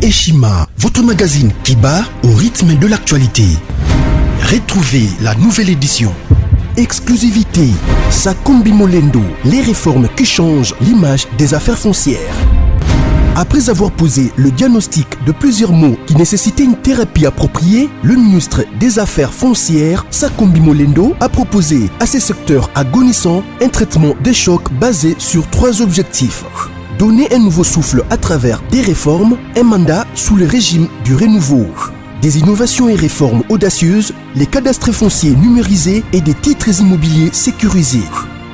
Eshima, votre magazine qui bat au rythme de l'actualité. Retrouvez la nouvelle édition. Exclusivité, Sakumbi Molendo, les réformes qui changent l'image des affaires foncières. Après avoir posé le diagnostic de plusieurs maux qui nécessitaient une thérapie appropriée, le ministre des Affaires foncières, Sakumbi Molendo, a proposé à ces secteurs agonissants un traitement des chocs basé sur 3 objectifs. Donner un nouveau souffle à travers des réformes, un mandat sous le régime du renouveau. Des innovations et réformes audacieuses, les cadastres fonciers numérisés et des titres immobiliers sécurisés.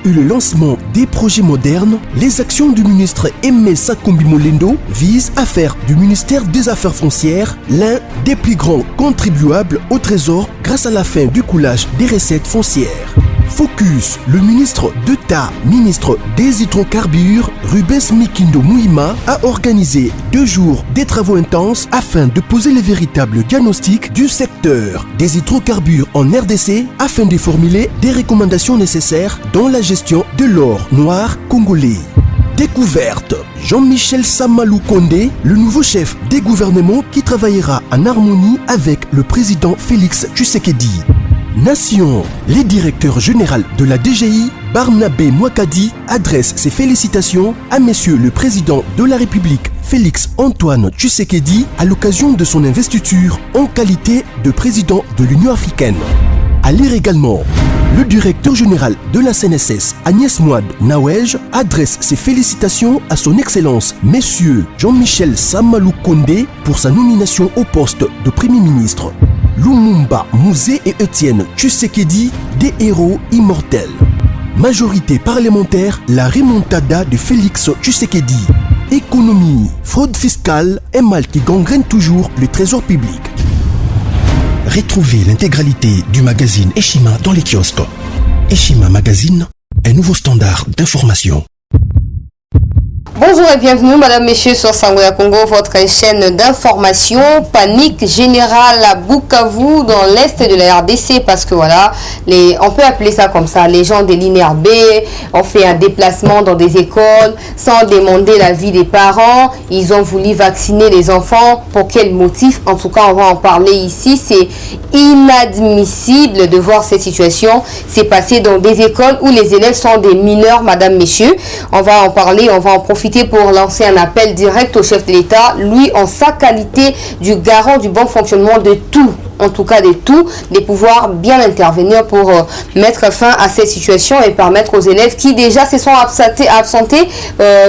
Et le lancement des projets modernes, les actions du ministre Aimé Sakumbi Molendo visent à faire du ministère des Affaires foncières l'un des plus grands contribuables au trésor grâce à la fin du coulage des recettes foncières. Focus, le ministre d'État, ministre des hydrocarbures, Rubens Mikindo Mouima, a organisé 2 jours des travaux intenses afin de poser les véritables diagnostics du secteur des hydrocarbures en RDC afin de formuler des recommandations nécessaires dans la gestion de l'or noir congolais. Découverte, Jean-Michel Samalou Kondé, le nouveau chef des gouvernements qui travaillera en harmonie avec le président Félix Tshisekedi. Nation, le directeur général de la DGI, Barnabé Mouakadi, adresse ses félicitations à Monsieur le Président de la République, Félix Antoine Tshisekedi, à l'occasion de son investiture en qualité de président de l'Union africaine. À lire également, le directeur général de la CNSS, Agnès Mouad Nawej, adresse ses félicitations à son Excellence, Monsieur Jean-Michel Samalou Kondé, pour sa nomination au poste de Premier ministre. Lumumba Mouzé et Étienne Tshisekedi, des héros immortels. Majorité parlementaire, la remontada de Félix Tshisekedi. Économie, fraude fiscale, un mal qui gangrène toujours le trésor public. Retrouvez l'intégralité du magazine Eshima dans les kiosques. Eshima Magazine, un nouveau standard d'information. Bonjour et bienvenue, madame, messieurs, sur Sangweya Congo, votre chaîne d'information. Panique générale à Bukavu, dans l'est de la RDC, parce que voilà, on peut appeler ça comme ça, les gens de l'INRB ont fait un déplacement dans des écoles sans demander l'avis des parents. Ils ont voulu vacciner les enfants. Pour quel motif? En tout cas, on va en parler ici. C'est inadmissible de voir cette situation. C'est passé dans des écoles où les élèves sont des mineurs, madame, messieurs. On va en parler, on va en profiter pour lancer un appel direct au chef de l'État, lui en sa qualité du garant du bon fonctionnement de tout, en tout cas de tout, de pouvoir bien intervenir pour mettre fin à cette situation et permettre aux élèves qui déjà se sont absentés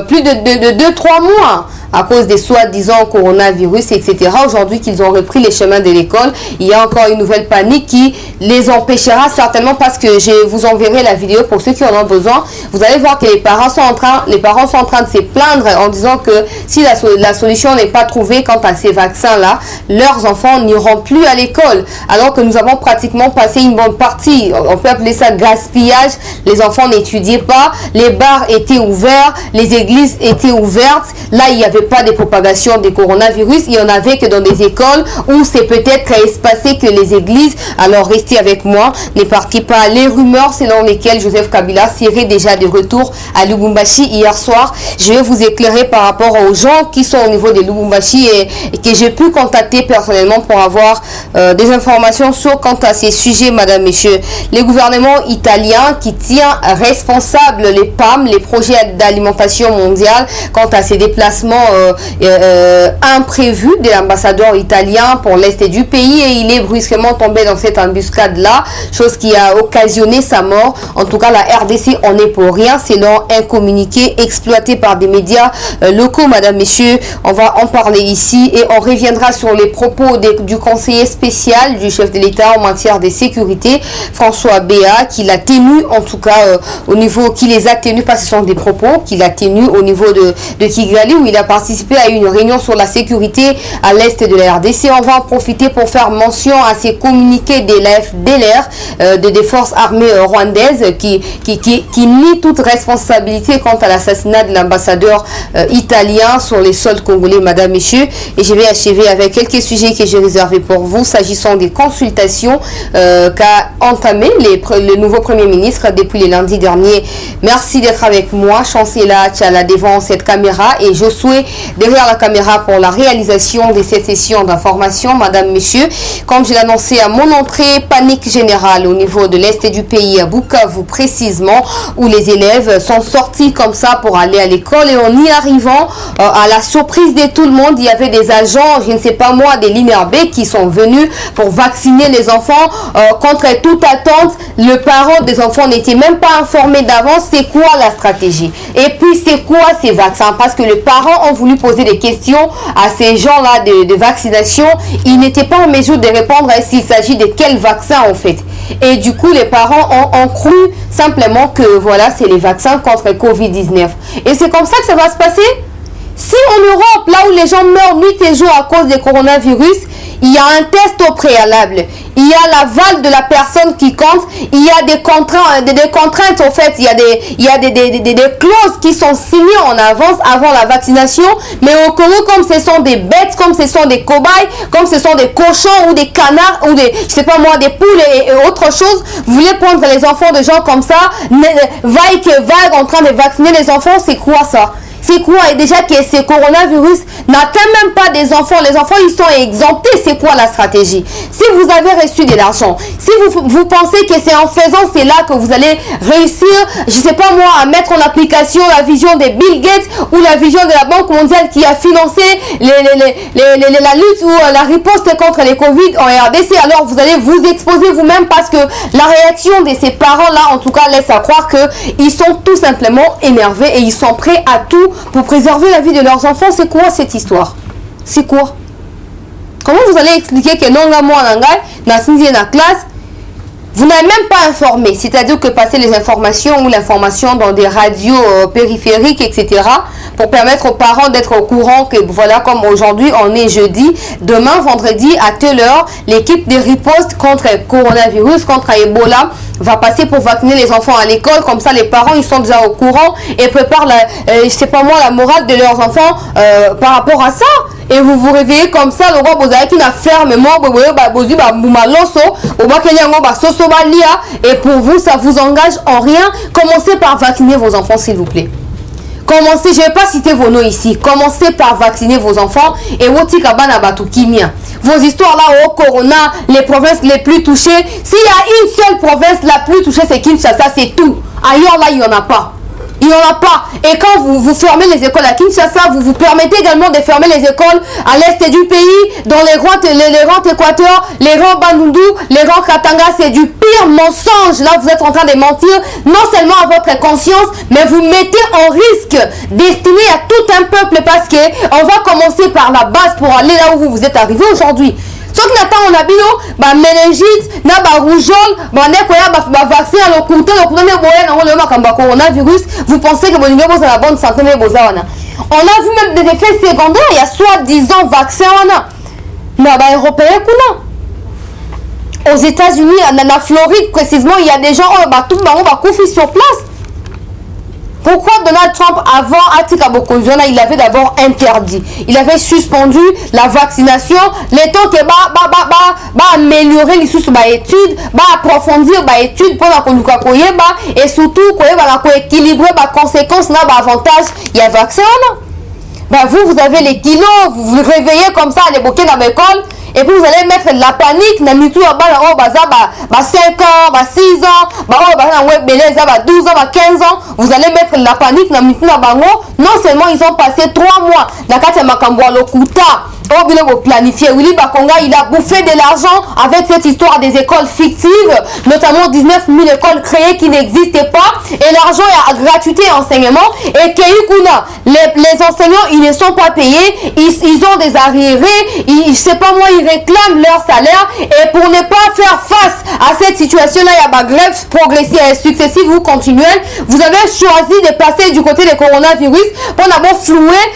plus de 2-3 mois à cause des soi-disant coronavirus, etc. Aujourd'hui qu'ils ont repris les chemins de l'école, il y a encore une nouvelle panique qui les empêchera certainement, parce que je vous enverrai la vidéo pour ceux qui en ont besoin. Vous allez voir que les parents sont en train de se plaindre en disant que si la solution n'est pas trouvée quant à ces vaccins-là, leurs enfants n'iront plus à l'école. Alors que nous avons pratiquement passé une bonne partie, on peut appeler ça gaspillage. Les enfants n'étudiaient pas, les bars étaient ouverts, les églises étaient ouvertes. Là, il y avait pas de propagation du coronavirus, il y en avait que dans des écoles où c'est peut-être espacé que les églises. Alors restez avec moi, ne partez pas. Les rumeurs selon lesquelles Joseph Kabila serait déjà de retour à Lubumbashi hier soir, je vais vous éclairer par rapport aux gens qui sont au niveau de Lubumbashi et que j'ai pu contacter personnellement pour avoir des informations quant à ces sujets, madame, messieurs. Le gouvernement italien qui tient responsable les PAM, les projets d'alimentation mondiale, quant à ces déplacements imprévu de l'ambassadeur italien pour l'est du pays, et il est brusquement tombé dans cette embuscade-là, chose qui a occasionné sa mort. En tout cas, la RDC en est pour rien, selon un communiqué exploité par des médias locaux, madame, messieurs. On va en parler ici et on reviendra sur les propos du conseiller spécial du chef de l'État en matière de sécurité, François Béat, qui l'a tenu, en tout cas au niveau, qui les a tenus, parce que ce sont des propos qu'il a tenus au niveau de Kigali, où il a participé à une réunion sur la sécurité à l'est de la RDC. On va en profiter pour faire mention à ces communiqués de la FDLR, des forces armées rwandaises, qui nie toute responsabilité quant à l'assassinat de l'ambassadeur italien sur les sols congolais, madame, messieurs. Et je vais achever avec quelques sujets que j'ai réservés pour vous, s'agissant des consultations qu'a entamé le nouveau Premier ministre depuis le lundi dernier. Merci d'être avec moi, Chancela Tchala, devant cette caméra, et Josué derrière la caméra pour la réalisation de cette session d'information. Madame, Messieurs, comme je l'ai annoncé à mon entrée, panique générale au niveau de l'Est du pays, à Bukavu précisément, où les élèves sont sortis comme ça pour aller à l'école et en y arrivant, à la surprise de tout le monde, il y avait des agents, je ne sais pas moi, des l'INRB qui sont venus pour vacciner les enfants contre toute attente. Le parent des enfants n'était même pas informé d'avance c'est quoi la stratégie et puis c'est quoi ces vaccins, parce que les parents ont voulu poser des questions à ces gens-là de vaccination. Ils n'étaient pas en mesure de répondre à s'il s'agit de quel vaccin en fait. Et du coup, les parents ont cru simplement que voilà, c'est les vaccins contre Covid-19. Et c'est comme ça que ça va se passer. Si en Europe, là où les gens meurent nuit et jour à cause du coronavirus, il y a un test au préalable, il y a l'aval de la personne qui compte, il y a des contraintes en fait, il y a des clauses qui sont signées en avance avant la vaccination. Mais au Congo, comme ce sont des bêtes, comme ce sont des cobayes, comme ce sont des cochons ou des canards ou des, je sais pas moi, des poules et autre chose, vous voulez prendre les enfants de gens comme ça, vaille que vague en train de vacciner les enfants, c'est quoi ça? C'est quoi? Et déjà que ce coronavirus n'atteint même pas des enfants. Les enfants, ils sont exemptés. C'est quoi la stratégie? Si vous avez reçu de l'argent, si vous pensez que c'est en faisant cela que vous allez réussir, je sais pas moi, à mettre en application la vision de Bill Gates ou la vision de la Banque mondiale qui a financé la lutte ou la riposte contre les Covid en RDC, alors vous allez vous exposer vous-même, parce que la réaction de ces parents-là, en tout cas, laisse à croire qu'ils sont tout simplement énervés et ils sont prêts à tout pour préserver la vie de leurs enfants. C'est quoi cette histoire? C'est quoi? Comment vous allez expliquer que non, là, moi, dans la classe, vous n'avez même pas informé, c'est-à-dire que passer les informations ou l'information dans des radios périphériques, etc., pour permettre aux parents d'être au courant que, voilà, comme aujourd'hui, on est jeudi, demain, vendredi, à telle heure, l'équipe de riposte contre le coronavirus, contre Ebola, va passer pour vacciner les enfants à l'école. Comme ça, les parents, ils sont déjà au courant et préparent, je sais pas moi, la morale de leurs enfants par rapport à ça. Et vous vous réveillez comme ça, le roi Bozaki n'a fermement, et pour vous, ça vous engage en rien. Commencez par vacciner vos enfants, s'il vous plaît. Commencez, je ne vais pas citer vos noms ici. Commencez par vacciner vos enfants. Et vos histoires là au corona, les provinces les plus touchées. S'il y a une seule province la plus touchée, c'est Kinshasa, c'est tout. Ailleurs là, il n'y en a pas. Il n'y en a pas. Et quand vous fermez les écoles à Kinshasa, vous vous permettez également de fermer les écoles à l'est du pays, dans les rangs Équateur, les rangs Bandundu, les rangs Katanga. C'est du pire mensonge. Là, vous êtes en train de mentir, non seulement à votre conscience, mais vous mettez en risque destiné à tout un peuple, parce que on va commencer par la base pour aller là où vous êtes arrivé aujourd'hui. Ceux qui n'attendent on a bino, bah méningite, na ba rougeole, bah nekoya ba vaccin à l'occulté, l'occulté boya na le makamba coronavirus. Vous pensez que bon niveau vous la bonne santé mais bozawana. On a vu même des effets secondaires. Il y a soi-disant vaccin wana. Na ba européen kuna. Aux États-Unis, en Floride précisément, il y a des gens bah tout baron ba koufi sur place. Pourquoi Donald Trump, avant Atika Bokonzona, il avait d'abord interdit, il avait suspendu la vaccination, le temps que améliorer les sources études, approfondir les études pour la conduire et surtout équilibrer les conséquences, les avantages, il y a vaccin. Vous avez les kilos, vous vous réveillez comme ça, les bouquets dans l'école. Et puis vous allez mettre de la panique, na mitu ya bana o baza 5 ans, 6 ans, o baza na webele za 12 ans, 15 ans, vous allez mettre de la panique na mitu na bango. Non seulement ils ont passé 3 mois na kati ya makambo ya lokuta, au bilo bo planifier. Willy Bakonga, il a bouffé de l'argent avec cette histoire des écoles fictives, notamment 19 000 écoles créées qui n'existaient pas, et l'argent est à gratuité enseignement. Et Keikuna, les enseignants, ils ne sont pas payés, ils ont des arriérés, je sais pas moi, ils réclament leur salaire. Et pour ne pas faire face à cette situation-là, il y a des grèves progressives et successives ou continuelles. Vous avez choisi de passer du côté des coronavirus pour d'abord flouer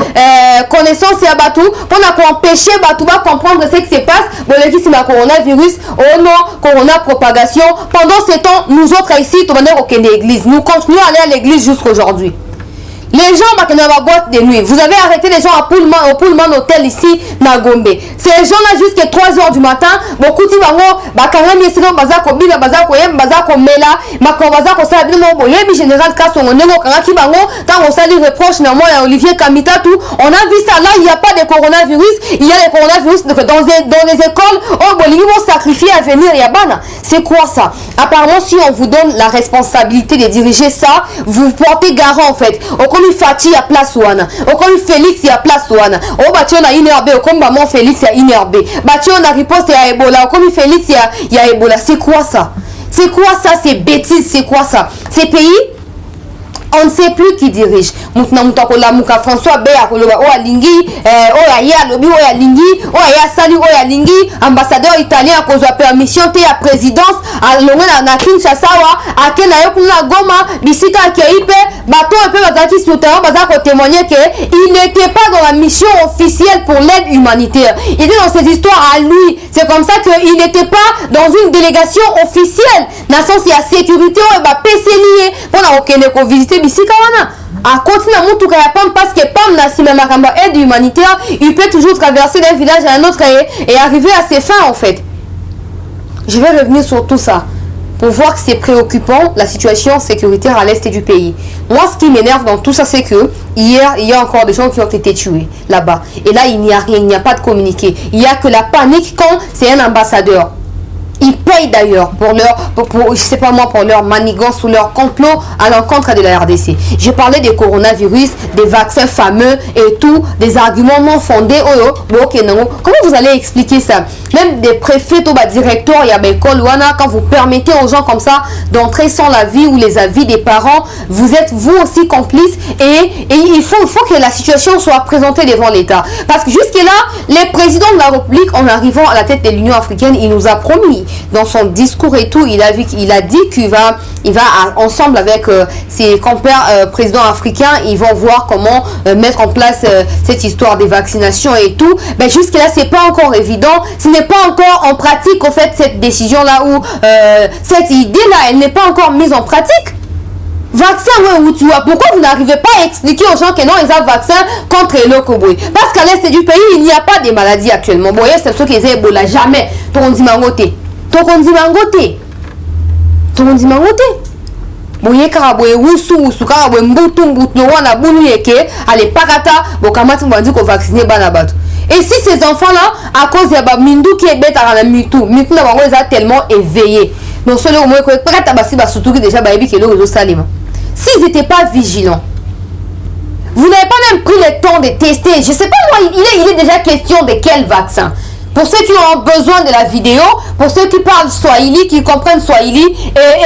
connaissance et abatou, pour empêcher Batouba comprendre ce qui se passe. Bon, le qui c'est le coronavirus, oh non, corona propagation. Pendant ce temps, nous autres ici, nous venons au l'église. Nous continuons à aller à l'église jusqu'aujourd'hui. Les gens qui dans la boîte de nuit, vous avez arrêté les gens au Pullman Hotel ici, na Gombe. Ces gens-là, jusqu'à 3h du matin, beaucoup de gens, bakangami sinon bazako bila bazako yem bazako mela, mako bazako ça bien non boyebi général Kassongo nengo kangaki bango, tant on sali reproche na moi à Olivier Kamita tout. On a vu ça là, il n'y a pas de coronavirus, il y a les coronavirus dans les écoles. Oh bon, ils vont sacrifier à venir yabana. C'est quoi ça? Apparemment, si on vous donne la responsabilité de diriger ça, vous portez garant en fait. Okomi Fati à place ouana, okomi Félix à place ouana. Oh bah tu on a inerbe, okomi maman Félix à inerbe. Bah tu on a riposte à Ebola, okomi Félix à Ebola. C'est quoi ça? C'est quoi ça? C'est bêtise, c'est quoi ça? Ces pays, on ne sait plus qui dirige. Maintenant, Mouka François Béa, Oya Lingi, Oya Lobi, Oya Lingi, Oya Sali, Oya Lingi, ambassadeur italien à cause de la permission de la présidence, à l'Omen à Kinshasa, à Kenayo Kuna Goma, Bisika Keipe, Bateau et peu Bazaki Souterrain, Bazako témoigner qu'il n'était pas dans la mission officielle pour l'aide humanitaire. Il était dans ses histoires à lui. C'est comme ça qu'il n'était pas dans une délégation officielle. Nation, c'est la sécurité, on va PC lié pour la visiter. Bisika wana à continuer à monter parce que Pam n'a si même aide humanitaire, il peut toujours traverser d'un village à un autre et arriver à ses fins en fait. Je vais revenir sur tout ça pour voir que c'est préoccupant la situation sécuritaire à l'est du pays. Moi, ce qui m'énerve dans tout ça, c'est que hier, il y a encore des gens qui ont été tués là-bas. Et là, il n'y a rien, il n'y a pas de communiqué. Il n'y a que la panique quand c'est un ambassadeur. Ils payent d'ailleurs je sais pas moi, pour leur manigance ou leur complot à l'encontre de la RDC. Je parlais des coronavirus, des vaccins fameux et tout, des arguments non fondés. Comment vous allez expliquer ça? Même des préfets, directeurs, il y a des écoles, quand vous permettez aux gens comme ça d'entrer sans l'avis ou les avis des parents, vous êtes vous aussi complices et il faut que la situation soit présentée devant l'État. Parce que jusque-là, les présidents de la République, en arrivant à la tête de l'Union africaine, il nous a promis dans son discours et tout, il a dit qu'il va ensemble avec ses compères présidents africains, ils vont voir comment mettre en place cette histoire des vaccinations et tout. Mais jusque là, c'est pas encore évident. Ce n'est pas encore en pratique en fait cette décision là où cette idée là, elle n'est pas encore mise en pratique. Vaccin, pourquoi vous n'arrivez pas à expliquer aux gens que non, ils ont vaccin contre le Koboui? Parce qu'à l'est du pays, il n'y a pas de maladies actuellement. Bon, c'est ceux qui ont Ebola, jamais. Boye karaboye wusu karaboye mbutu wana bulu yeke ale pakata bokamati mbandi ko vacciner bana batu. Et si ces enfants là à cause de mindu qui est bête à la mitu na bango ils a tellement éveillé. Donc ceux là au moins ko pakata basi basutu qui déjà baebi ke le réseau salima. S'ils n'étaient pas vigilants, vous n'avez pas même pris le temps de tester. Je sais pas moi, il est déjà question de quel vaccin. Pour ceux qui ont besoin de la vidéo, pour ceux qui parlent Swahili, qui comprennent Swahili,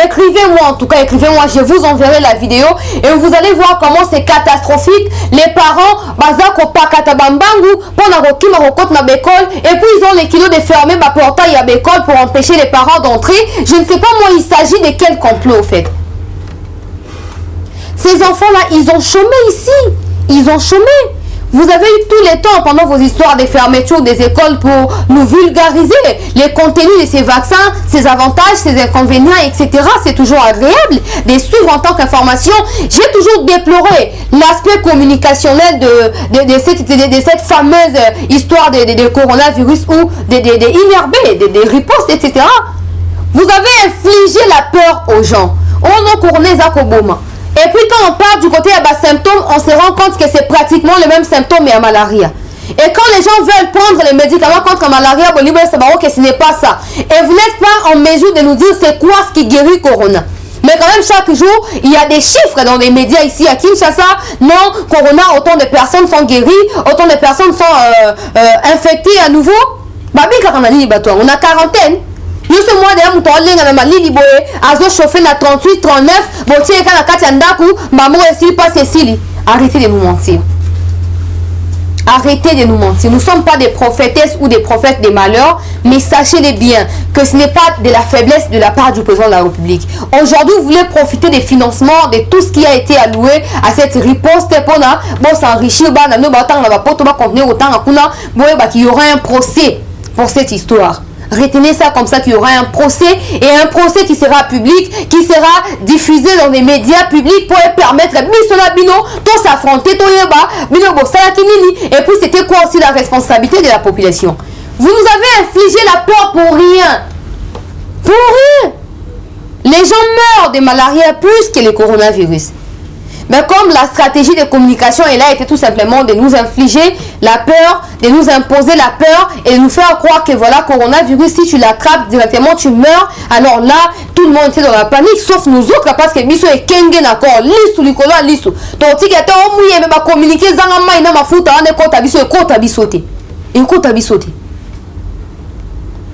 écrivez-moi en tout cas, écrivez-moi, je vous enverrai la vidéo et vous allez voir comment c'est catastrophique. Les parents, bazako pakatabambangu, pour la rokima rokot na bécole, et puis ils ont les kilos de fermer ma portail à bécole pour empêcher les parents d'entrer. Je ne sais pas moi, il s'agit de quel complot au fait. Ces enfants-là, ils ont chômé ici. Ils ont chômé. Vous avez eu tout le temps pendant vos histoires de fermeture des écoles pour nous vulgariser les contenus de ces vaccins, ces avantages, ces inconvénients, etc. C'est toujours agréable de suivre en tant qu'information. J'ai toujours déploré l'aspect communicationnel de cette fameuse histoire de coronavirus ou des ripostes, etc. Vous avez infligé la peur aux gens. On a couronné Zakoboma. Et puis quand on part du côté des symptômes, on se rend compte que c'est pratiquement les mêmes symptômes mais à malaria. Et quand les gens veulent prendre les médicaments contre la malaria, que ce n'est pas ça. Et vous n'êtes pas en mesure de nous dire c'est quoi ce qui guérit Corona. Mais quand même chaque jour, il y a des chiffres dans les médias ici à Kinshasa. Non, Corona, autant de personnes sont guéries, autant de personnes sont infectées à nouveau. On a quarantaine. Nous sommes moi derrière mon lenga na malili boye azo chauffer na 38 39 botier kana kati ndaku maman esi pas Cécile. Arrêtez de nous mentir. Arrêtez de nous mentir. Nous ne sommes pas des prophétesses ou des prophètes des malheurs, mais sachez-le bien que ce n'est pas de la faiblesse de la part du président de la République. Aujourd'hui, vous voulez profiter des financements, de tout ce qui a été alloué à cette riposte pour s'enrichir, il y aura un procès pour cette histoire. Retenez ça comme ça qu'il y aura un procès et un procès qui sera public, qui sera diffusé dans les médias publics pour permettre de s'affronter, et puis c'était quoi aussi la responsabilité de la population? Vous nous avez infligé la peur pour rien. Pour rien. Les gens meurent de malaria plus que le coronavirus. Mais comme la stratégie de communication est là, était tout simplement de nous infliger la peur, de nous imposer la peur et de nous faire croire que voilà, coronavirus, si tu l'attrapes directement, tu meurs. Alors là, tout le monde était dans la panique, sauf nous autres, parce que biso est kenge d'accord, lisu, likolo, lisu. Donc, si tu as mais communiquer, zangama, ina mafuta, on est contre biso, et contre bisoté. Et contre bisoté.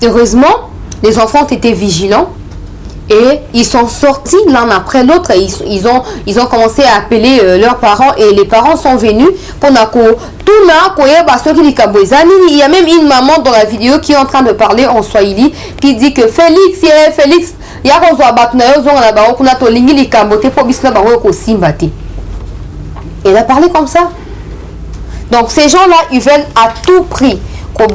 Heureusement, les enfants étaient vigilants. Et ils sont sortis l'un après l'autre. Ils ont commencé à appeler leurs parents. Et les parents sont venus pour tout là. Il y a même une maman dans la vidéo qui est en train de parler en swahili. Qui dit que Félix. Elle a parlé comme ça. Donc ces gens-là, ils veulent à tout prix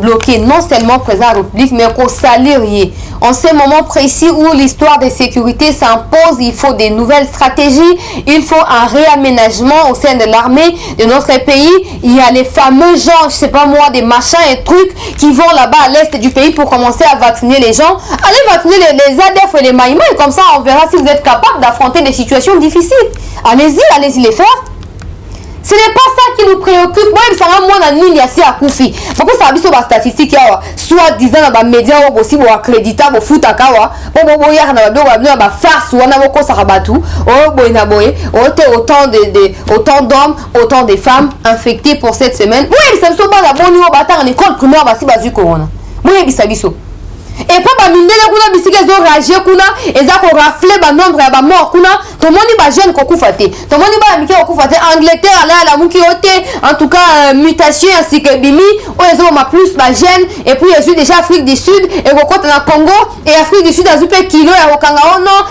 bloquer non seulement le président de la République, mais qu'on salarié. En ce moment précis où l'histoire de sécurité s'impose, il faut des nouvelles stratégies, il faut un réaménagement au sein de l'armée de notre pays. Il y a les fameux gens, je sais pas moi, des machins et trucs qui vont là-bas à l'est du pays pour commencer à vacciner les gens. Allez vacciner les ADF et les Maïma, et comme ça on verra si vous êtes capable d'affronter des situations difficiles. Allez-y les faire. Ce n'est pas ça qui nous préoccupe. Moi, je suis moi dans ligne assez à Koufi. Parce que ça a vu sur la statistique, soit disant dans les médias aussi pour accréditer, pour foutre à kawa, pour y avoir farce ou on a beaucoup ça rabattu. Autant d'hommes, autant de femmes infectés pour cette semaine. Oui, ça ne sont pas la bonne niveau bâtard en école primaire, bah si bah du corona. Oui, ça biso. Et pas minde kuna bisika zo rager kuna eza ko rafler ba nombre ya ba mort kuna to moni ba jeune ko kufate to moni ba mike ko kufate Angleterre la muki ote en tout cas mutation ainsi que bimi o ezo ma plus ba jeune et puis ezo déjà Afrique du Sud et ko kota na Congo et Afrique du Sud azupe kilo ya okanga ono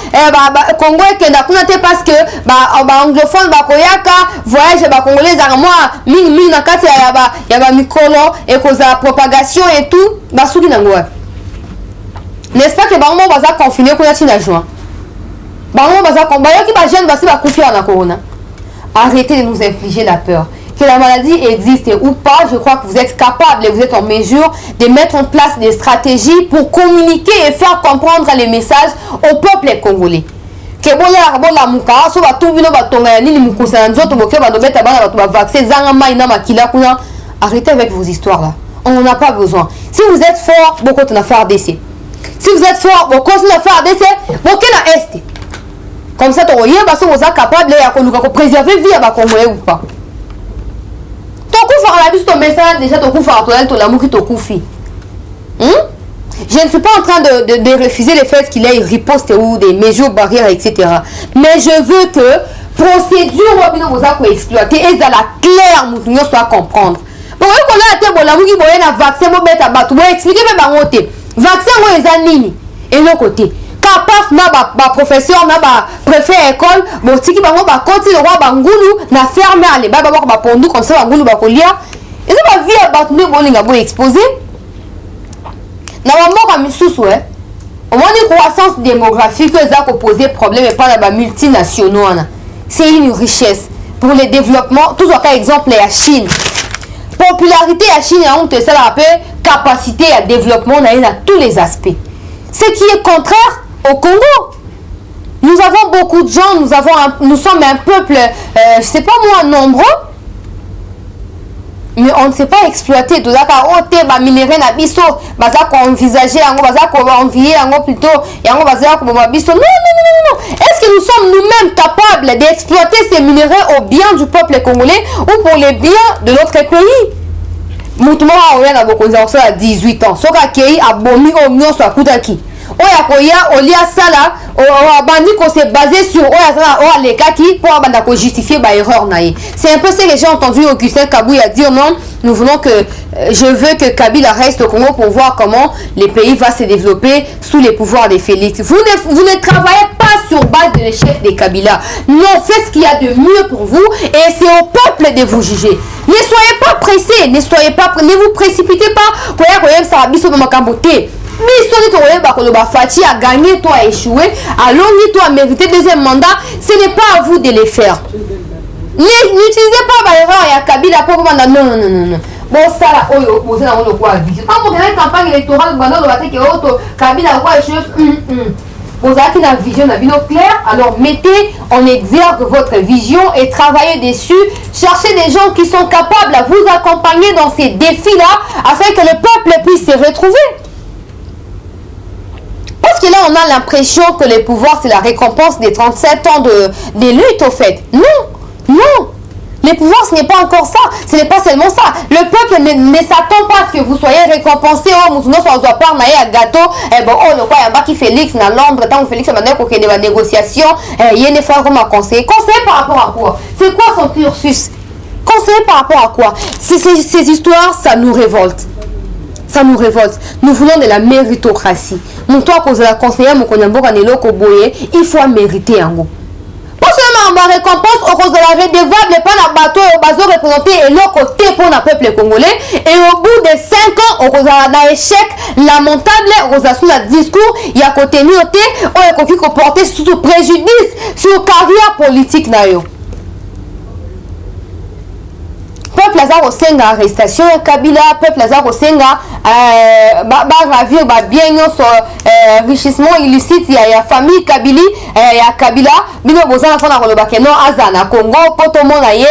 Congo ke na kuna te parce que ba anglophone ba koyaka voyage ba congolais za moi mingi na kati ya ba mikolo et cause propagation et tout ba suki na ngwa. N'est-ce pas que Bango Baza confiné qu'on a tina juin? Bango Baza combat qui va jeune va confier à corona. Arrêtez de nous infliger la peur. Que la maladie existe ou pas, je crois que vous êtes capable et vous êtes en mesure de mettre en place des stratégies pour communiquer et faire comprendre les messages au peuple congolais. Que bon la muka, so ba tout bino ba tonga ni mukusa nzoto boke ba dobeta bana ba vaccin zanga mai na makila kuna. Arrêtez avec vos histoires là. On n'en a pas besoin. Si vous êtes fort, beaucoup de faire d'essai. Si vous êtes fort, vous continuez à faire des essais, vous êtes est. Comme ça, vous êtes capable de préserver la vie à Congolais ou pas. Tu message déjà, je ne suis pas en train de refuser le fait qu'il y ait une riposte ou des mesures barrières, etc. Mais je veux que procédure vous exploiter et dans la claire, nous soit comprendre. Bon, on a été bon, la vaccin, vous expliquer même vaccin ou les anini et l'autre côté capaf na ba professeur na ba préfet école bon tiki bango ba koti le roi bangulu na fermer aller ba pondu comme ça bangulu ba kolia et ça ba vie ba tunu bolinga bo exposé na ba moko misusu au moins une croissance démographique que ça ko poser problème et pas la ba multinationaux c'est une richesse pour le développement tout ça exemple la Chine. Popularité à Chine on te ça la capacité à développement à tous les aspects. Ce qui est contraire au Congo. Nous avons beaucoup de gens, nous sommes un peuple, je sais pas moi, nombreux, mais on ne sait pas exploiter. Tout ça, minerai na biso, baza ko envisager, baza ko envier, plutôt, et baza ko biso. Non. Est-ce que nous sommes nous-mêmes capables d'exploiter ces minéraux au bien du peuple congolais ou pour les biens de notre pays? Moutouma a a beaucoup à 18 ans. Soka kei a bomi au mion soit kutaki. Oya koya olia sala o bandi ko s'est basé sur oya les kaki pour abanda ko justifier ba erreur naïe. C'est un peu ce que j'ai entendu Augustin Kabouya dire non, nous voulons que je veux que Kabila reste au Congo pour voir comment les pays va se développer sous les pouvoirs des Félix. Vous ne travaillez pas sur base de l'échec des Kabila. Non, faites ce qu'il y a de mieux pour vous et c'est au peuple de vous juger. Ne soyez pas pressés, ne vous précipitez pas pour ça biso makambote. Bisoni Toroye Fati a gagné, toi a échoué, alors toi a mérité deuxième mandat, ce n'est pas à vous de les faire. N'utilisez pas l'erreur et à Kabila pour demander non. Bon, ça là, vous avez un quoi vision. Quand vous avez une campagne électorale, vous avez que Kabila quoi échoué. Vous avez une vision, une vision claire, alors mettez en exergue votre vision et travaillez dessus. Cherchez des gens qui sont capables à vous accompagner dans ces défis-là afin que le peuple puisse se retrouver. Parce que là, on a l'impression que le pouvoir, c'est la récompense des 37 ans de lutte, au fait. Non. Le pouvoir, ce n'est pas encore ça. Ce n'est pas seulement ça. Le peuple ne s'attend pas à ce que vous soyez récompensé. Oh, nous sommes pas par un gâteau. Eh ben, oh, le quoi, il y a pas qui Félix, dans l'ombre, tant que Félix, maintenant, pour qu'il y ait des négociations, il y a une fois comme un conseiller. Conseiller par rapport à quoi? C'est quoi son cursus? Conseiller par rapport à quoi? Ces histoires, ça nous révolte. Ça nous révolte. Nous voulons de la méritocratie. Mon toi, cause de la conseillère, mon connaisseur, il faut mériter en gros. Pas seulement en récompense, au cause de la redevable, pas la bateau, au bateau représenté et l'autre côté pour le peuple congolais. Et au bout de 5 ans, au cause d'un échec lamentable, au cause d'un discours, il y a côté noté, on a compris qu'on portait sous préjudice sur carrière politique. Peuple Lazare au Senga arrestation Kabila, peuple Lazare au Senga ravir bien sur enrichissement illicite il y a famille Kabili il y a Kabila bino bozana fona ko lobake non azana Congo poto mona ye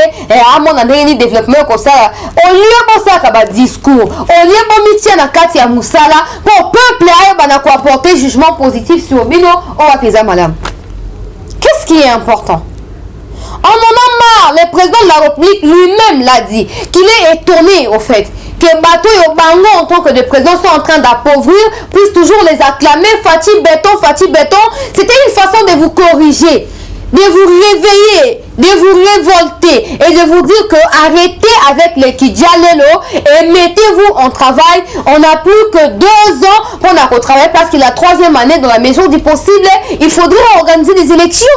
amona ndeni développement ko ça au lieu bo ça ka discours au lieu bo mitia na kati ya musala pour peuple ayo bana ko apporter jugement positif sur bino o apesa madame. Qu'est-ce qui est important? En en a marre, le président de la République lui-même l'a dit, qu'il est étonné au fait que Bato et Obango en tant que des présidents sont en train d'appauvrir, puissent toujours les acclamer, Fati Béton. C'était une façon de vous corriger, de vous réveiller, de vous révolter et de vous dire que arrêtez avec les Kidjalelo et mettez-vous en travail. On n'a plus que 2 ans pour travailler parce que la 3e année, dans la mesure du possible, il faudrait organiser des élections.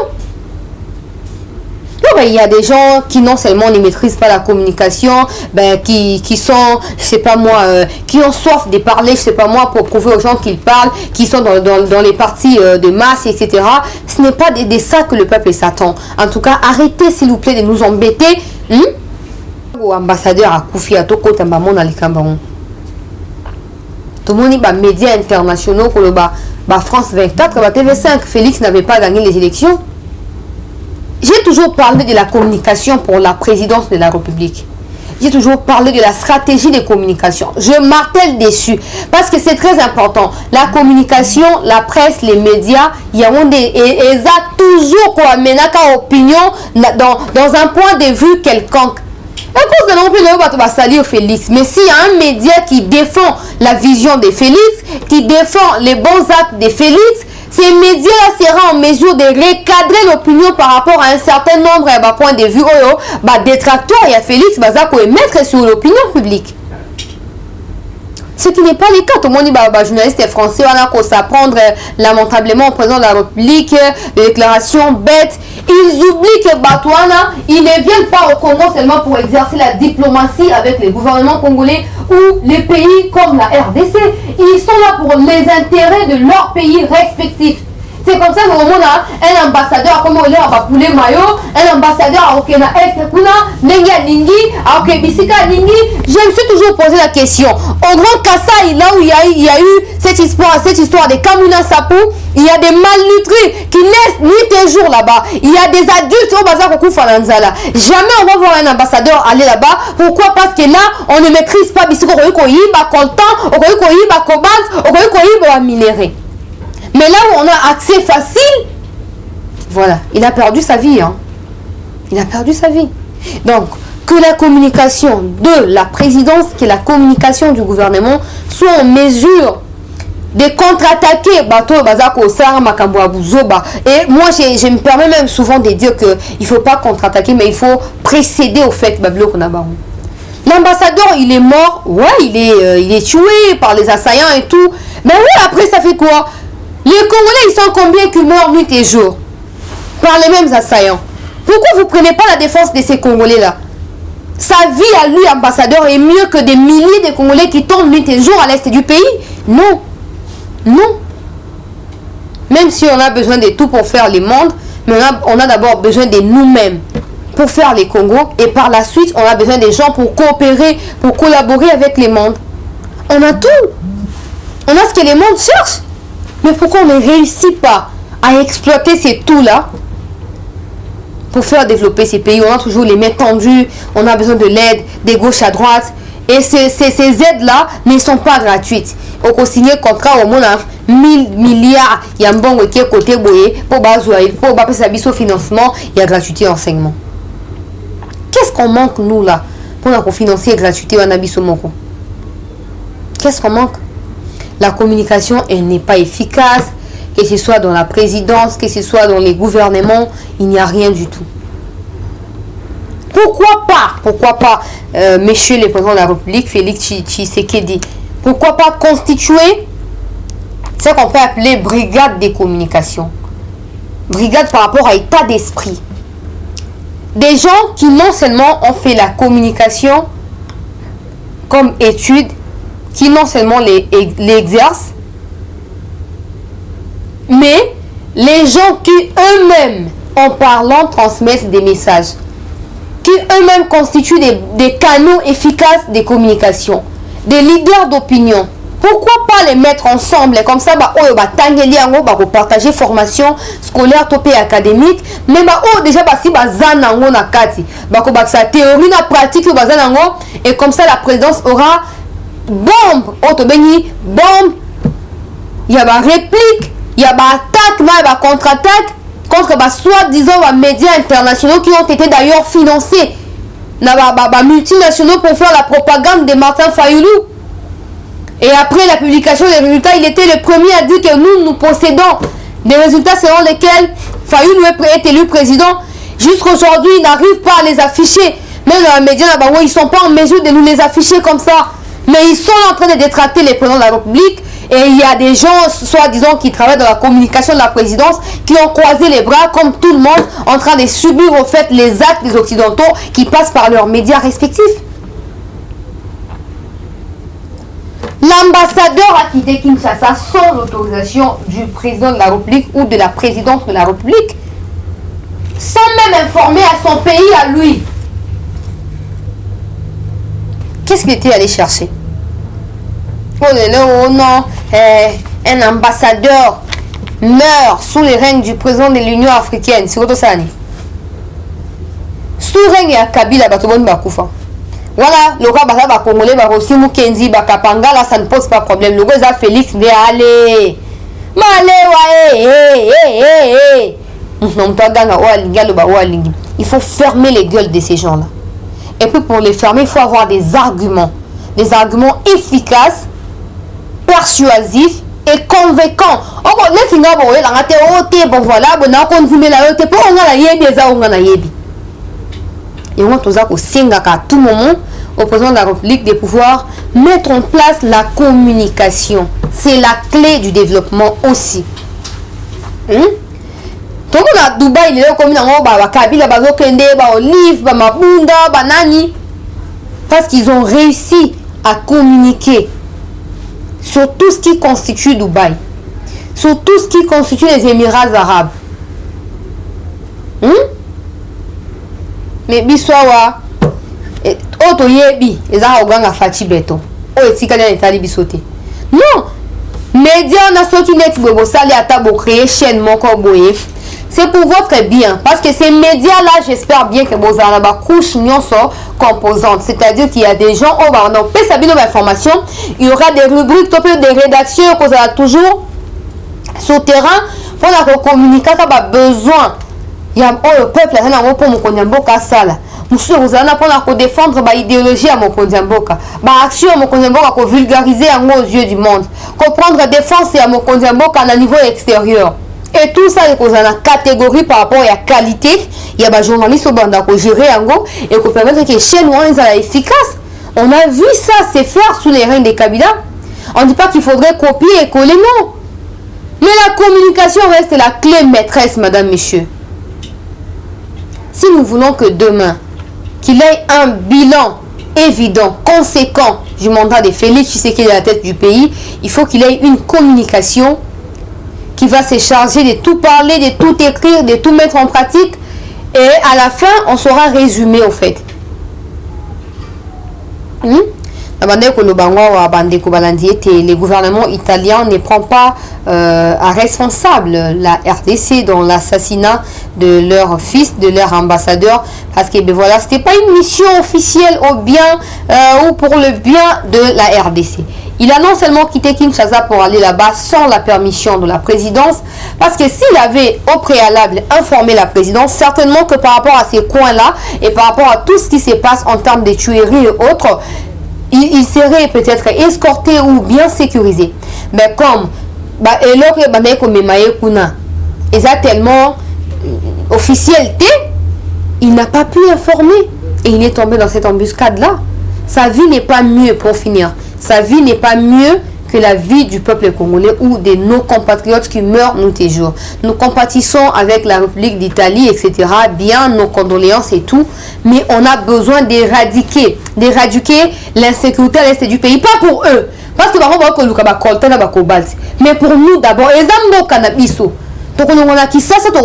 Il y a des gens qui non seulement ne maîtrisent pas la communication, qui sont, je sais pas moi, qui ont soif de parler, je sais pas moi, pour prouver aux gens qu'ils parlent, qui sont dans les partis de masse, etc. Ce n'est pas de ça que le peuple s'attend. En tout cas, arrêtez s'il vous plaît de nous embêter. Ambassadeur à Koufi Atoko Tambamon dans les Cameroun. Tout le monde dit médias internationaux, France 24, TV5, Félix n'avait pas gagné les élections. J'ai toujours parlé de la communication pour la présidence de la République. J'ai toujours parlé de la stratégie de communication. Je martèle dessus parce que c'est très important. La communication, la presse, les médias, il y a toujours quoi amener opinion dans un point de vue quelconque. À cause de non plus le va salir Félix. Mais s'il y a un média qui défend la vision de Félix, qui défend les bons actes de Félix, ces médias seront en mesure de recadrer l'opinion par rapport à un certain nombre de points de vue détracteurs et à Félix Bazako émettre sur l'opinion publique. Ce qui n'est pas le cas. Tout le monde dit journaliste français, on a qu'à s'apprendre lamentablement au président de la République, des déclarations bêtes. Ils oublient que Batouana, ils ne viennent pas au Congo seulement pour exercer la diplomatie avec les gouvernements congolais ou les pays comme la RDC. Ils sont là pour les intérêts de leurs pays respectifs. C'est comme ça que on a un ambassadeur comme on a Poulet Mayo, un ambassadeur à Okena Est Kuna, Nenga Ningi, à Okebisika Ningi. Je me suis toujours posé la question. Au Grand Kassai, là où il y a eu cette histoire de Kamuna Sapou, il y a des malnutris qui naissent nuit et jour là-bas. Il y a des adultes au bazar au Koufalanzala. Jamais on va voir un ambassadeur aller là-bas. Pourquoi? Parce que là, on ne maîtrise pas Bisiko Koyiba Coltan, Koyiba Cobalt, Koyiba Minéré. Mais là où on a accès facile, voilà, il a perdu sa vie. Il a perdu sa vie. Donc, que la communication de la présidence, que la communication du gouvernement soit en mesure de contre-attaquer Bato Bazako Sar Makambo Abuzoba. Et moi, je me permets même souvent de dire qu'il ne faut pas contre-attaquer, mais il faut précéder au fait Bablo Konabarou. L'ambassadeur, il est mort, ouais, il est tué par les assaillants et tout. Mais oui, après, ça fait quoi? Les Congolais, ils sont combien qui meurent nuit et jour par les mêmes assaillants? Pourquoi vous ne prenez pas la défense de ces Congolais-là? Sa vie à lui, ambassadeur, est mieux que des milliers de Congolais qui tombent nuit et jour à l'est du pays? Non. Non. Même si on a besoin de tout pour faire le monde, mais on a d'abord besoin de nous-mêmes pour faire les Congos. Et par la suite, on a besoin des gens pour coopérer, pour collaborer avec les mondes. On a tout. On a ce que les mondes cherchent. Mais pourquoi on ne réussit pas à exploiter ces tout-là pour faire développer ces pays? On a toujours les mains tendues, on a besoin de l'aide, de gauche à droite. Et ces aides-là ne sont pas gratuites. On peut signer un contrat au moins 1000 milliards. Il y a un bon côté pour passer au financement, il y a gratuité enseignement. Qu'est-ce qu'on manque nous là pour financer la gratuité en abisso moko? Qu'est-ce qu'on manque? La communication, elle n'est pas efficace, que ce soit dans la présidence, que ce soit dans les gouvernements, il n'y a rien du tout. Pourquoi pas, monsieur le président de la République, Félix Tshisekedi, pourquoi pas constituer ce qu'on peut appeler brigade de communication? Brigade par rapport à l'état d'esprit. Des gens qui non seulement ont fait la communication comme étude, qui non seulement l'exercent, mais les gens qui eux-mêmes, en parlant, transmettent des messages, qui eux-mêmes constituent des canaux efficaces de communication, des leaders d'opinion. Pourquoi pas les mettre ensemble comme ça, partager formation scolaire, topé académique, mais déjà si bazanango na kati, sa théorie na pratique bazanango, et comme ça la présidence aura bombe, bombe, il y a ma réplique, il y a ma attaque, il y a contre-attaque contre soi-disant médias internationaux qui ont été d'ailleurs financés multinationaux pour faire la propagande de Martin Fayoulou. Et après la publication des résultats, il était le premier à dire que nous possédons des résultats selon lesquels Fayoulou est élu président. Jusqu'aujourd'hui, ils n'arrivent pas à les afficher. Même dans les médias, ils ne sont pas en mesure de nous les afficher comme ça. Mais ils sont en train de détracter les présidents de la République. Et il y a des gens, soi-disant, qui travaillent dans la communication de la présidence, qui ont croisé les bras comme tout le monde, en train de subir au fait les actes des Occidentaux qui passent par leurs médias respectifs. L'ambassadeur a quitté Kinshasa sans l'autorisation du président de la République ou de la présidence de la République, sans même informer à son pays, à lui. Qu'est-ce qu'il était allé chercher? Oh non, un ambassadeur meurt sous les règnes du président de l'Union africaine. C'est quoi ça? Sous règne à Kabila, Batobon Bakoufa. Voilà, le roi Bata Congolais, Barosimu Kenzi, Bakapanga, là ça ne pose pas de problème. Le roi Félix, mais allez, il faut fermer les gueules de ces gens-là. Et puis pour les fermer, il faut avoir des arguments efficaces, persuasifs et convaincants. Et on a à tout moment au président de la République de pouvoir mettre en place la communication. C'est la clé du développement aussi. Tout le monde à Dubaï, il est comme Kabila, Olive, Mabunda, Banani. Parce qu'ils ont réussi à communiquer sur tout ce qui constitue Dubaï, sur tout ce qui constitue les Émirats arabes. Mais biswawa oto yebi ezaka oganga fati beto o etika na etali bisote. Non, médias na soki net bobo sali ata bo créer chaîne moko boye. C'est pour votre bien parce que ces médias là, j'espère bien que vous avez ba couche nyonso composante, c'est-à-dire qu'il y a des gens on va on peut savoir nos informations, il y aura des rubriques, des rédactions qu'on a toujours sur terrain pour la communiquer à besoin. Il y a le peuple pour Mokonyamboka sala. Nous sommes pour défendre l'idéologie à Mokonyamboka. L'action à Mokonyamboka pour vulgariser aux yeux du monde. Comprendre la défense à Mokonyamboka à niveau extérieur. Et tout ça est une catégorie par rapport à la qualité. Il y a des journalistes qui gérer et qui permettent que les chaînes soient efficaces. On a vu ça se faire sous les règnes des Kabila. On ne dit pas qu'il faudrait copier et coller, non. Mais la communication reste la clé maîtresse, madame, monsieur. Si nous voulons que demain, qu'il y ait un bilan évident, conséquent du mandat de Félix Tshisekedi à la tête du pays, il faut qu'il ait une communication qui va se charger de tout parler, de tout écrire, de tout mettre en pratique. Et à la fin, on saura résumer au fait. Le gouvernement italien ne prend pas à responsable la RDC dans l'assassinat de leur fils, de leur ambassadeur, parce que ben voilà, c'était pas une mission officielle au bien ou pour le bien de la RDC. Il a non seulement quitté Kinshasa pour aller là-bas sans la permission de la présidence, parce que s'il avait au préalable informé la présidence, certainement que par rapport à ces coins-là et par rapport à tout ce qui se passe en termes de tueries et autres, il serait peut-être escorté ou bien sécurisé. Mais comme il a tellement officialité, il n'a pas pu informer et il est tombé dans cette embuscade-là. Sa vie n'est pas mieux pour finir. Sa vie n'est pas mieux que la vie du peuple congolais ou de nos compatriotes qui meurent nous tous les jours. Nous compatissons avec la République d'Italie, etc. Bien, nos condoléances et tout. Mais on a besoin d'éradiquer l'insécurité à l'est du pays. Pas pour eux. Parce que mais pour nous d'abord. Donc on a qui ça, on a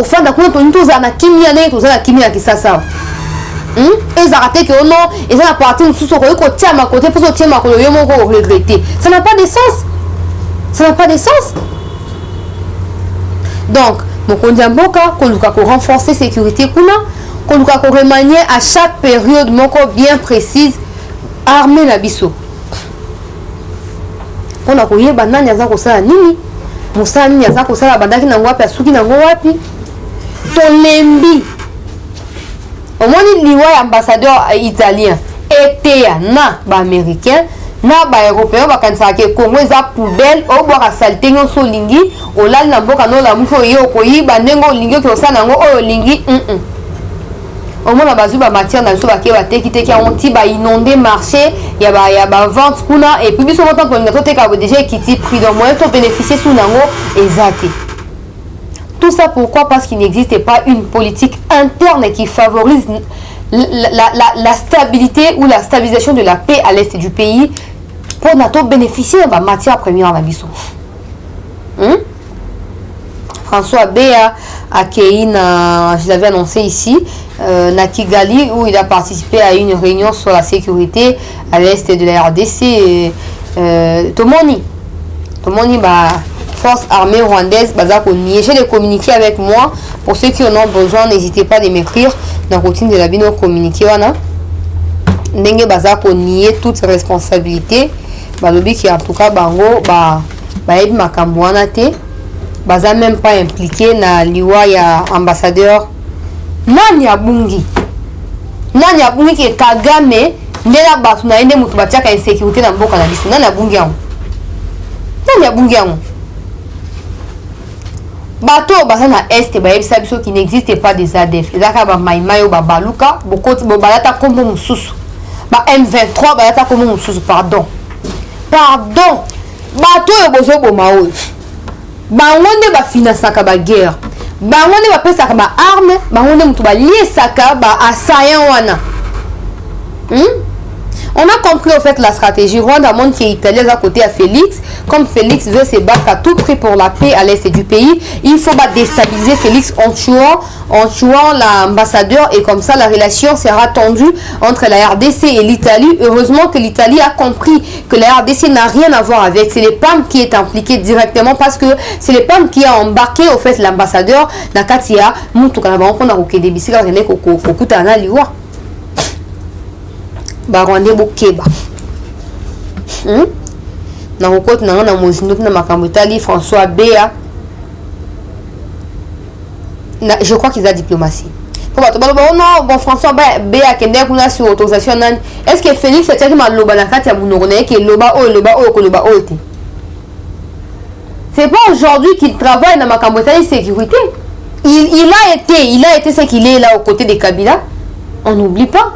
ils arrêtent que non, ils ont apporté une sous-sorte côté à ma côté pour sortir ma côté, regretter. Ça n'a pas de sens. Ça n'a pas de sens. Donc, on dit qu'on renforcer la sécurité, qu'on remanier à chaque période bien précise, armer la biso. On a couru banane ya zako ça nini? Musani ya zako ça bandaki na ngwapi asuki na ngwapi? Tolembi. Au moins il y a ambassadeur italien était na ba américain na ba européen ba kanisa ke Congo za poubelle o boka salté nyo so lingi o la na mboka no la muko yo ko yi ba ndengo lingi ko sa nango o lingi au moins la bazu ba matière na so ba ke ba teki on ti ba inonder marché ya ba vente kuna et puis biso montant pour ngato te ka déjà kiti prix donc moi to bénéficier sous nango exact. Tout ça pourquoi? Parce qu'il n'existe pas une politique interne qui favorise la stabilité ou la stabilisation de la paix à l'est du pays pour notre bénéficier de la matière première à Bissau. François Béa Akeïna, je l'avais annoncé ici, na Kigali, où il a participé à une réunion sur la sécurité à l'est de la RDC. Tomoni, force armée rwandaise, j'ai de communiquer avec moi. Pour ceux qui en ont besoin, n'hésitez pas à m'écrire dans la routine de la bino communiquer. Ndenge bazako nier toute responsabilité. Balobi qui en tout cas bango ebi makambo wana te. Baza même pas impliqué na liwa ya ambassadeur. Nani abungi ke Kagame ndela batu na ende mutu batiaka insécurité na mboka na biso. Nani abungi yango? Bateau na est bayebisa biso qui n'existe pas des ADF. Ezaka ba maimayo ba baluka bokoti bo balata kombo mususu. Ba M23 balata kombo mususu pardon. Bateau yo bozo boma oyo. Bangonde ba financaka ba guerre. Bangonde ba pesaka ba arme, bangonde mutu ba liesaka ba assaillant wana. On a compris au fait la stratégie. Rwanda montre qu'il est italien à côté à Félix. Comme Félix veut se battre à tout prix pour la paix à l'est du pays, il faut déstabiliser Félix en tuant l'ambassadeur et comme ça la relation sera tendue entre la RDC et l'Italie. Heureusement que l'Italie a compris que la RDC n'a rien à voir avec. C'est les PAM qui est impliqué directement parce que c'est les PAM qui a embarqué au fait l'ambassadeur Nakatia. Barwande bokeba na kokoti na na mozindo na makambo Italie François Béa je crois qu'ils a diplomatie pour non bon François Béa kende kuna sur autorisation nan est-ce que Félix a tellement loba na kati ya munokone ke loba o te c'est pas aujourd'hui qu'il travaille dans makambo Italie sécurité il a été ce qu'il est là aux côtés de Kabila on n'oublie pas.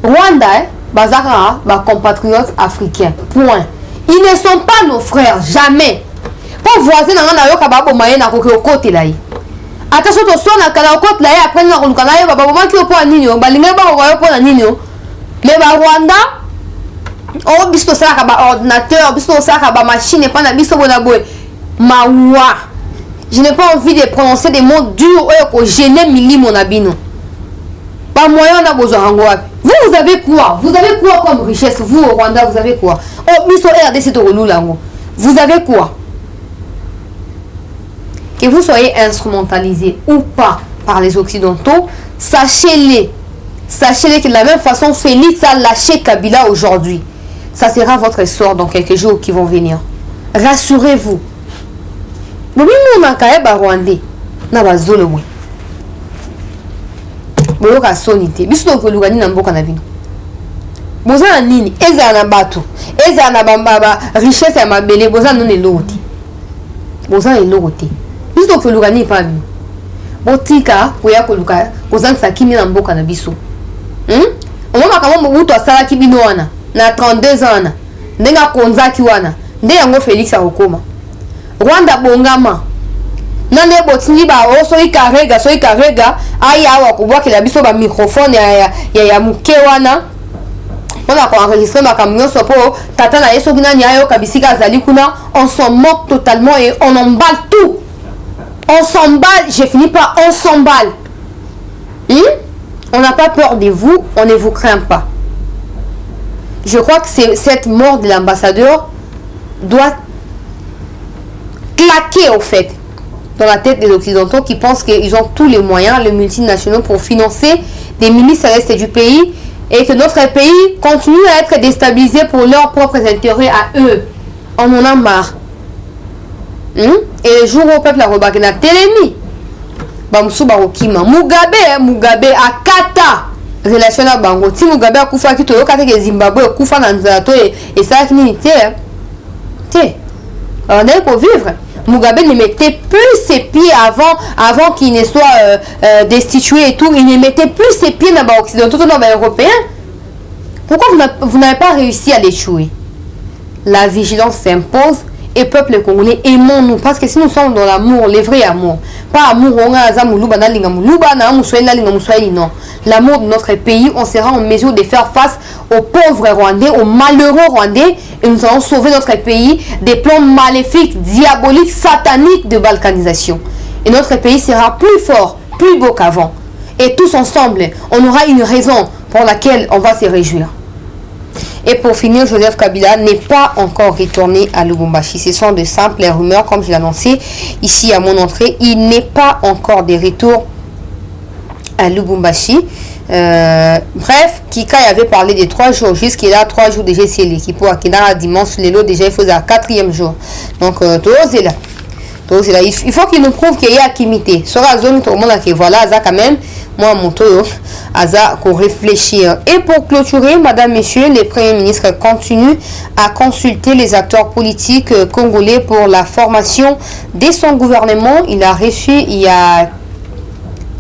Rwanda, Bazara, ma compatriotes africains. Point. Ils ne sont pas nos frères, jamais. Pas voisins dans la yoka babo maye na koke côté là. attention to so na kala okot la ya après na ko kana ba ba ki opo nini o balinga ba ko opo na nini o le ba Rwanda o biso ça ka ba ordinateur biso ça ka ba machine pas na biso bona boy mawa. Je n'ai pas envie de prononcer des mots durs ou gêner mili mon abino. Pas moyen na besoin vous avez quoi? Vous avez quoi comme richesse? Vous au Rwanda, vous avez quoi? Oh, biso RDC to Lulango. Vous avez quoi? Que vous soyez instrumentalisé ou pas par les Occidentaux, sachez-les. Sachez-les que de la même façon, Félix a lâché Kabila aujourd'hui. Ça sera votre sort dans quelques jours qui vont venir. Rassurez-vous. Bobi mona kaye ba Rwandais na bazolo mwe. Bolo ka sonité. Biso ko lugani na mboka na bino. Boza nini? Eza na bato. Eza na bamba richesse ya mabele boza non eloti. Boza eloti. Biso ko lugani pa bino. Botika koya ko luka boza nsakimi na mboka na biso. Omama kama Mobutu asala ki bino wana na 32 ans. Ndenga konzaki wana. Nde yango Félix akokoma. Rwanda bongama nane botini ba oso ikarega aya wa kubwakela biso ba microphone ya muke wana on a enregistré ma camion sopo tata na yeso kina nyayo kabisika zali kuna. On s'en moque totalement et on emballe tout. On s'emballe, j'ai fini par on s'emballe. On n'a pas peur de vous, on ne vous craint pas. Je crois que cette mort de l'ambassadeur doit claquer au fait dans la tête des Occidentaux qui pensent qu'ils ont tous les moyens, les multinationaux, pour financer des milices à l'est du pays et que notre pays continue à être déstabilisé pour leurs propres intérêts à eux. On en a marre. Et le jour où le peuple a remarqué la télémie, Mugabe a kata relation à Bango. Si Mugabe a koufa ki toyo kata ke Zimbabwe koufa na nzato et ça qui ni on est pour vivre. Mugabe ne mettait plus ses pieds avant qu'il ne soit destitué et tout. Il ne mettait plus ses pieds dans les occidentaux, dans les européens. Pourquoi vous n'avez pas réussi à l'échouer? La vigilance s'impose. Et peuple congolais, aimons-nous. Parce que si nous sommes dans l'amour, le vrai amour, pas amour, non. L'amour de notre pays, on sera en mesure de faire face aux pauvres Rwandais, aux malheureux Rwandais, et nous allons sauver notre pays des plans maléfiques, diaboliques, sataniques de balkanisation. Et notre pays sera plus fort, plus beau qu'avant. Et tous ensemble, on aura une raison pour laquelle on va se réjouir. Et pour finir, Joseph Kabila n'est pas encore retourné à Lubumbashi. Ce sont de simples rumeurs, comme je l'ai annoncé ici à mon entrée. Il n'est pas encore de retour à Lubumbashi. Bref, Kika avait parlé de 3 jours. Jusqu'il a 3 jours déjà, c'est l'équipe. Akina dimanche, les lots déjà, il faisait à 4e jour. Donc, tout est là. Il faut qu'il nous prouve qu'il y a Kimité. Sur la zone, tout le monde a que voilà, ça quand même. Moi, mon tour, Aza, qu'on réfléchir. Et pour clôturer, madame, messieurs, les premiers ministres continuent à consulter les acteurs politiques congolais pour la formation de son gouvernement. Il a reçu, il y a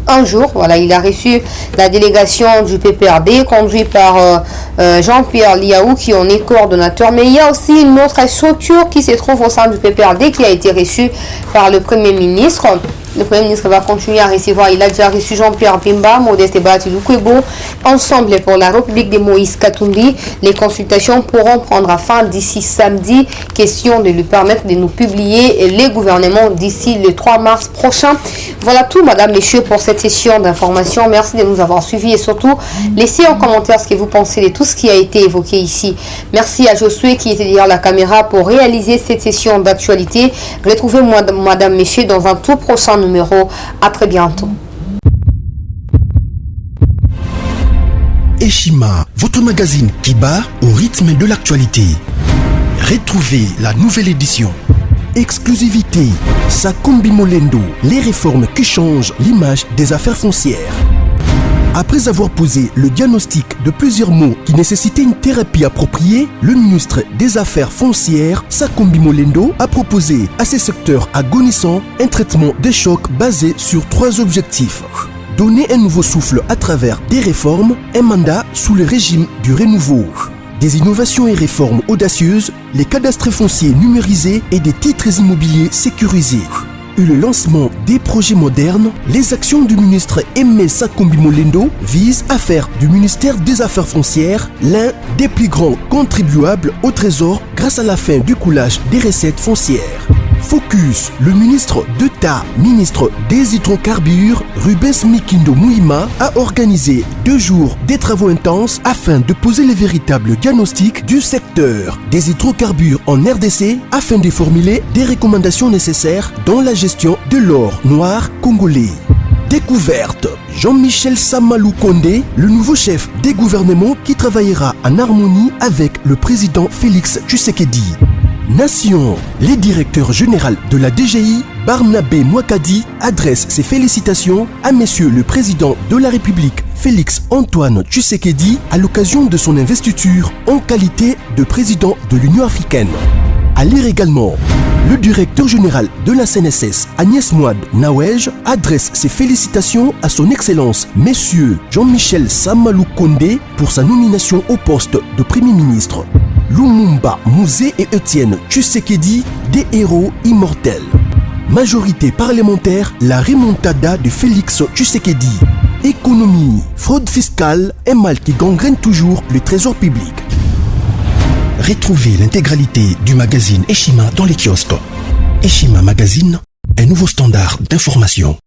un jour, voilà, il a reçu la délégation du PPRD conduite par Jean-Pierre Liaou qui en est coordonnateur, mais il y a aussi une autre structure qui se trouve au sein du PPRD qui a été reçue par le Premier ministre. Le Premier ministre va continuer à recevoir, il a déjà reçu Jean-Pierre Pimba, Modeste Batiloukwebo, ensemble pour la République de Moïse Katumbi. Les consultations pourront prendre fin d'ici samedi. Question de lui permettre de nous publier les gouvernements d'ici le 3 mars prochain. Voilà tout, madame, messieurs, pour cette session d'information. Merci de nous avoir suivis et surtout, laissez en commentaire ce que vous pensez de tout ce qui a été évoqué ici. Merci à Josué qui était derrière la caméra pour réaliser cette session d'actualité. Retrouvez-moi, madame, messieurs, dans un tout prochain numéro. À très bientôt. Eshima, votre magazine qui bat au rythme de l'actualité. Retrouvez la nouvelle édition. Exclusivité, Sakumbi Molendo, les réformes qui changent l'image des affaires foncières. Après avoir posé le diagnostic de plusieurs mots qui nécessitaient une thérapie appropriée, le ministre des Affaires foncières, Sakumbi Molendo, a proposé à ces secteurs agonissants un traitement des chocs basé sur 3 objectifs. Donner un nouveau souffle à travers des réformes, un mandat sous le régime du renouveau. Des innovations et réformes audacieuses, les cadastres fonciers numérisés et des titres immobiliers sécurisés. eu le lancement des projets modernes, les actions du ministre Aimé Sakombi Molendo visent à faire du ministère des Affaires foncières l'un des plus grands contribuables au trésor grâce à la fin du coulage des recettes foncières. Focus, le ministre d'État, ministre des hydrocarbures, Rubens Mikindo Mouima, a organisé 2 jours des travaux intenses afin de poser les véritables diagnostics du secteur des hydrocarbures en RDC afin de formuler des recommandations nécessaires dans la gestion de l'or noir congolais. Découverte, Jean-Michel Samalou Kondé, le nouveau chef des gouvernements qui travaillera en harmonie avec le président Félix Tshisekedi. Nation, le directeur général de la DGI, Barnabé Mouakadi, adresse ses félicitations à Monsieur le Président de la République, Félix Antoine Tshisekedi, à l'occasion de son investiture en qualité de président de l'Union africaine. À lire également, le directeur général de la CNSS, Agnès Mouad Nawej, adresse ses félicitations à son Excellence, Monsieur Jean-Michel Samalou Kondé, pour sa nomination au poste de Premier ministre. Lumumba Mouzé et Étienne Tshisekedi, des héros immortels. Majorité parlementaire, la remontada de Félix Tshisekedi. Économie, fraude fiscale, un mal qui gangrène toujours le trésor public. Retrouvez l'intégralité du magazine Eshima dans les kiosques. Eshima Magazine, un nouveau standard d'information.